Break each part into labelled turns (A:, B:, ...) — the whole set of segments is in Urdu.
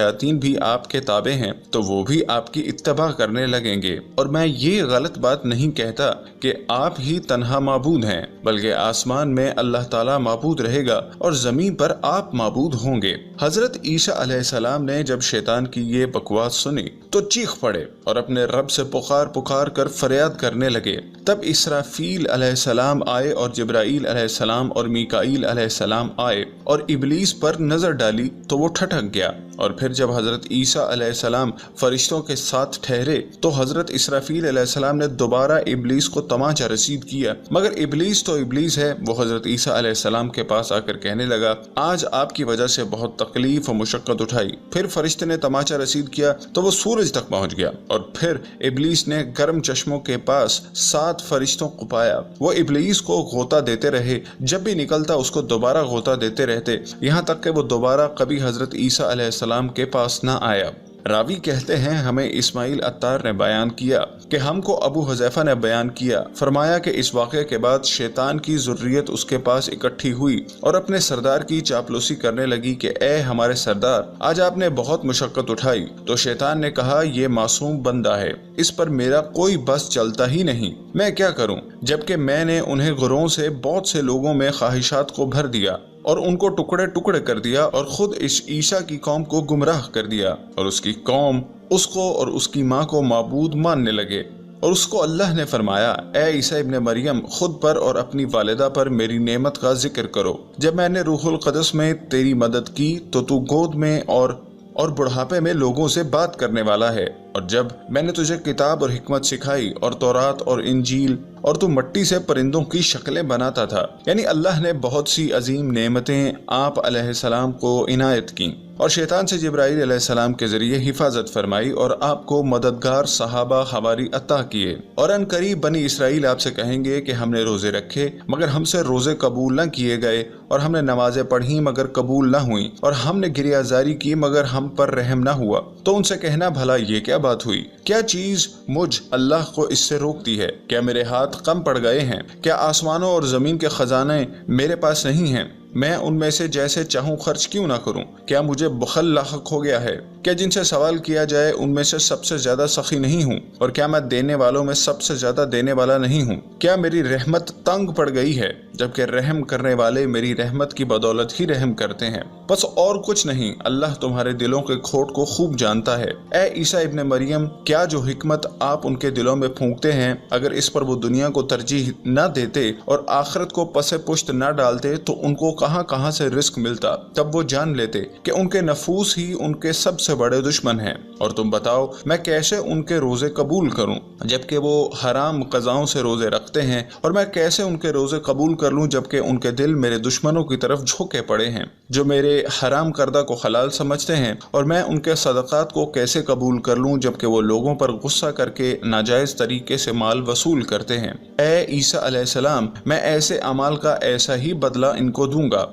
A: شیاطین بھی آپ کے تابع ہیں تو وہ بھی آپ کی اتباع کرنے لگیں گے۔ اور میں یہ غلط بات نہیں کہتا کہ آپ ہی تنہا معبود ہیں، بلکہ آسمان میں اللہ تعالیٰ معبود رہے گا اور زمین پر آپ معبود ہوں گے۔ حضرت عیسیٰ علیہ السلام نے جب شیطان کی یہ بکواس سنی تو چیخ پڑے اور اپنے رب سے پکار کر فریاد کرنے لگے۔ تب اسرافیل علیہ السلام آئے اور جبرائیل علیہ السلام اور میکائیل علیہ السلام آئے اور ابلیس پر نظر ڈالی تو وہ ٹھٹک گیا۔ اور پھر جب حضرت عیسیٰ علیہ السلام فرشتوں کے ساتھ ٹھہرے تو حضرت اسرافیل علیہ السلام نے دوبارہ ابلیس کو تمانچہ رسید کیا، مگر ابلیس تو ابلیس ہے۔ وہ حضرت عیسیٰ علیہ السلام کے پاس آ کر کہنے لگا، آج آپ کی وجہ سے بہت تکلیف و مشقت اٹھائی۔ پھر فرشتے نے تمانچہ رسید کیا تو وہ سورج تک پہنچ گیا، اور پھر ابلیس نے گرم چشموں کے پاس 7 فرشتوں کو پایا۔ وہ ابلیس کو غوطہ دیتے رہے، جب بھی نکلتا اس کو دوبارہ غوطہ دیتے رہتے، یہاں تک کہ وہ دوبارہ کبھی حضرت عیسیٰ علیہ السلام کے پاس نہ آیا۔ راوی کہتے ہیں ہمیں اسماعیل عطار نے بیان کیا کہ ہم کو ابو حذیفہ نے بیان کیا، فرمایا کہ اس واقعے کے بعد شیطان کی ذریت اس کے پاس اکٹھی ہوئی اور اپنے سردار کی چاپلوسی کرنے لگی کہ اے ہمارے سردار، آج آپ نے بہت مشقت اٹھائی۔ تو شیطان نے کہا یہ معصوم بندہ ہے، اس پر میرا کوئی بس چلتا ہی نہیں، میں کیا کروں، جبکہ میں نے انہیں گروہوں سے بہت سے لوگوں میں خواہشات کو بھر دیا اور ان کو ٹکڑے ٹکڑے کر دیا، اور خود اس عیسیٰ کی قوم کو گمراہ کر دیا، اور اس کی قوم اس کو اور اس کی ماں کو معبود ماننے لگے۔ اور اس کو اللہ نے فرمایا، اے عیسیٰ ابن مریم، خود پر اور اپنی والدہ پر میری نعمت کا ذکر کرو۔ جب میں نے روح القدس میں تیری مدد کی تو گود میں اور بڑھاپے میں لوگوں سے بات کرنے والا ہے، اور جب میں نے تجھے کتاب اور حکمت سکھائی اور تورات اور انجیل، اور تو مٹی سے پرندوں کی شکلیں بناتا تھا۔ یعنی اللہ نے بہت سی عظیم نعمتیں آپ علیہ السلام کو عنایت کیں، اور شیطان سے جبرائیل علیہ السلام کے ذریعے حفاظت فرمائی، اور آپ کو مددگار صحابہ حواری عطا کیے۔ اور ان قریب بنی اسرائیل آپ سے کہیں گے کہ ہم نے روزے رکھے مگر ہم سے روزے قبول نہ کیے گئے، اور ہم نے نمازیں پڑھی مگر قبول نہ ہوئیں، اور ہم نے گریہ زاری کی مگر ہم پر رحم نہ ہوا۔ تو ان سے کہنا بھلا یہ کیا بات ہوئی؟ کیا چیز مجھ اللہ کو اس سے روکتی ہے؟ کیا میرے ہاتھ کم پڑ گئے ہیں؟ کیا آسمانوں اور زمین کے خزانے میرے پاس نہیں ہیں؟ میں ان میں سے جیسے چاہوں خرچ کیوں نہ کروں؟ کیا مجھے بخل لاحق ہو گیا ہے؟ کیا جن سے سوال کیا جائے ان میں سے سب سے زیادہ سخی نہیں ہوں؟ اور کیا میں دینے والوں میں سب سے زیادہ دینے والا نہیں ہوں؟ کیا میری رحمت تنگ پڑ گئی ہے، جبکہ رحم کرنے والے میری رحمت کی بدولت ہی رحم کرتے ہیں؟ بس اور کچھ نہیں، اللہ تمہارے دلوں کے کھوٹ کو خوب جانتا ہے۔ اے عیسیٰ ابن مریم، کیا جو حکمت آپ ان کے دلوں میں پھونکتے ہیں، اگر اس پر وہ دنیا کو ترجیح نہ دیتے اور آخرت کو پس پشت نہ ڈالتے تو ان کو کہاں سے رزق ملتا؟ تب وہ جان لیتے کہ ان کے نفوس ہی ان کے سب سے بڑے دشمن ہیں۔ اور تم بتاؤ میں کیسے ان کے روزے قبول کروں جبکہ وہ حرام قضاؤں سے روزے رکھتے ہیں، اور میں کیسے ان کے روزے قبول کر لوں جبکہ ان کے دل میرے دشمنوں کی طرف جھکے پڑے ہیں، جو میرے حرام کردہ کو حلال سمجھتے ہیں، اور میں ان کے صدقات کو کیسے قبول کر لوں جبکہ وہ لوگوں پر غصہ کر کے ناجائز طریقے سے مال وصول کرتے ہیں۔ اے عیسیٰ علیہ السلام، میں ایسے اعمال کا ایسا ہی بدلہ ان کو دوں گا۔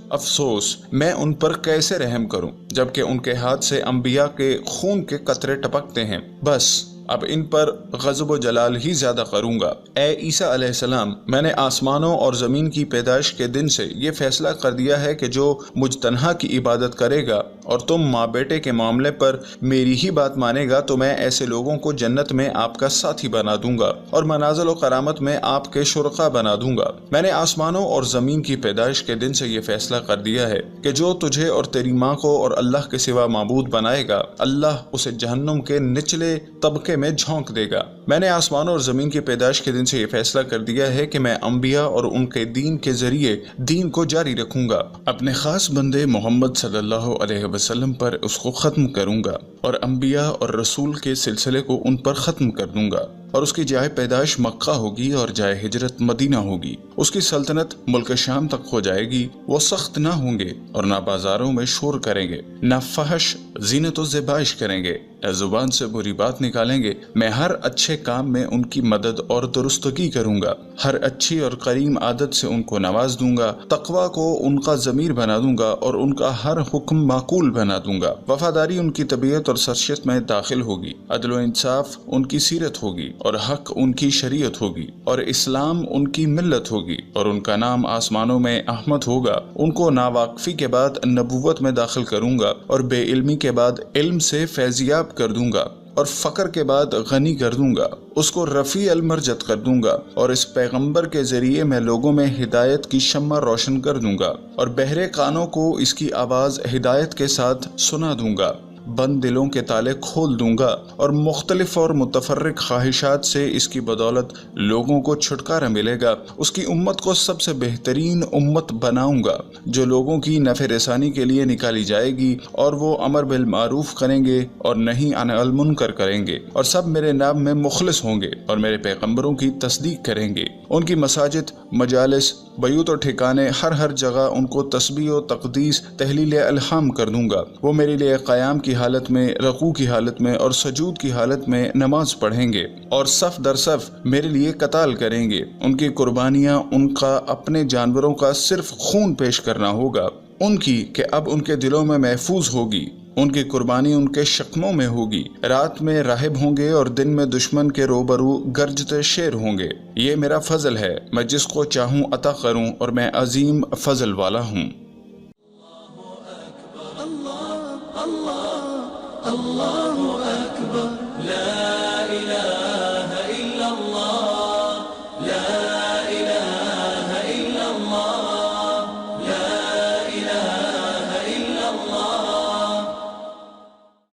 A: افسوس میں ان پر کیسے رحم کروں جبکہ ان کے ہاتھ سے انبیاء کے خون کے قطرے ٹپکتے ہیں۔ بس اب ان پر غضب و جلال ہی زیادہ کروں گا۔ اے عیسیٰ علیہ السلام، میں نے آسمانوں اور زمین کی پیدائش کے دن سے یہ فیصلہ کر دیا ہے کہ جو مجھ تنہا کی عبادت کرے گا اور تم ماں بیٹے کے معاملے پر میری ہی بات مانے گا تو میں ایسے لوگوں کو جنت میں آپ کا ساتھی بنا دوں گا اور منازل و کرامت میں آپ کے شرکا بنا دوں گا۔ میں نے آسمانوں اور زمین کی پیدائش کے دن سے یہ فیصلہ کر دیا ہے کہ جو تجھے اور تیری ماں کو اور اللہ کے سوا معبود بنائے گا، اللہ اسے جہنم کے نچلے طبقے میں جھونک دے گا۔ میں نے آسمانوں اور زمین کی پیدائش کے دن سے یہ فیصلہ کر دیا ہے کہ میں انبیاء اور ان کے دین کے ذریعے دین کو جاری رکھوں گا، اپنے خاص بندے محمد صلی اللہ علیہ وسلم پر اس کو ختم کروں گا، اور انبیاء اور رسول کے سلسلے کو ان پر ختم کر دوں گا، اور اس کی جائے پیدائش مکہ ہوگی اور جائے ہجرت مدینہ ہوگی۔ اس کی سلطنت ملک شام تک ہو جائے گی۔ وہ سخت نہ ہوں گے اور نہ بازاروں میں شور کریں گے، نہ فحش زینت و زیبائش کریں گے، نہ زبان سے بری بات نکالیں گے۔ میں ہر اچھے کام میں ان کی مدد اور درستگی کروں گا، ہر اچھی اور کریم عادت سے ان کو نواز دوں گا، تقوی کو ان کا ضمیر بنا دوں گا اور ان کا ہر حکم معقول بنا دوں گا۔ وفاداری ان کی طبیعت اور شخصیت میں داخل ہوگی، عدل و انصاف ان کی سیرت ہوگی، اور حق ان کی شریعت ہوگی اور اسلام ان کی ملت ہوگی اور ان کا نام آسمانوں میں احمد ہوگا، ان کو ناواقفی کے بعد نبوت میں داخل کروں گا اور بے علمی کے بعد علم سے فیضیاب کر دوں گا اور فقر کے بعد غنی کر دوں گا، اس کو رفیع المرجت کر دوں گا اور اس پیغمبر کے ذریعے میں لوگوں میں ہدایت کی شمع روشن کر دوں گا اور بہرے کانوں کو اس کی آواز ہدایت کے ساتھ سنا دوں گا، بند دلوں کے تالے کھول دوں گا اور مختلف اور متفرق خواہشات سے اس کی بدولت لوگوں کو چھٹکارا ملے گا، اس کی امت کو سب سے بہترین امت بناؤں گا جو لوگوں کی نفع رسانی کے لیے نکالی جائے گی، اور وہ امر بالمعروف کریں گے اور نہیں عن المنکر کریں گے، اور سب میرے نام میں مخلص ہوں گے اور میرے پیغمبروں کی تصدیق کریں گے۔ ان کی مساجد، مجالس، بیوت اور ٹھکانے ہر جگہ ان کو تسبیح و تقدیس، تہلیل الہام کر دوں گا، وہ میرے لیے قیام کی حالت میں، رکوع کی حالت میں اور سجود کی حالت میں نماز پڑھیں گے اور صف در صف میرے لیے قتال کریں گے۔ ان کی قربانیاں ان کا اپنے جانوروں کا صرف خون پیش کرنا ہوگا، ان کی کہ اب ان کے دلوں میں محفوظ ہوگی، ان کی قربانی ان کے شکموں میں ہوگی، رات میں راہب ہوں گے اور دن میں دشمن کے روبرو گرجتے شیر ہوں گے۔ یہ میرا فضل ہے، میں جس کو چاہوں عطا کروں اور میں عظیم فضل والا ہوں۔
B: اللہ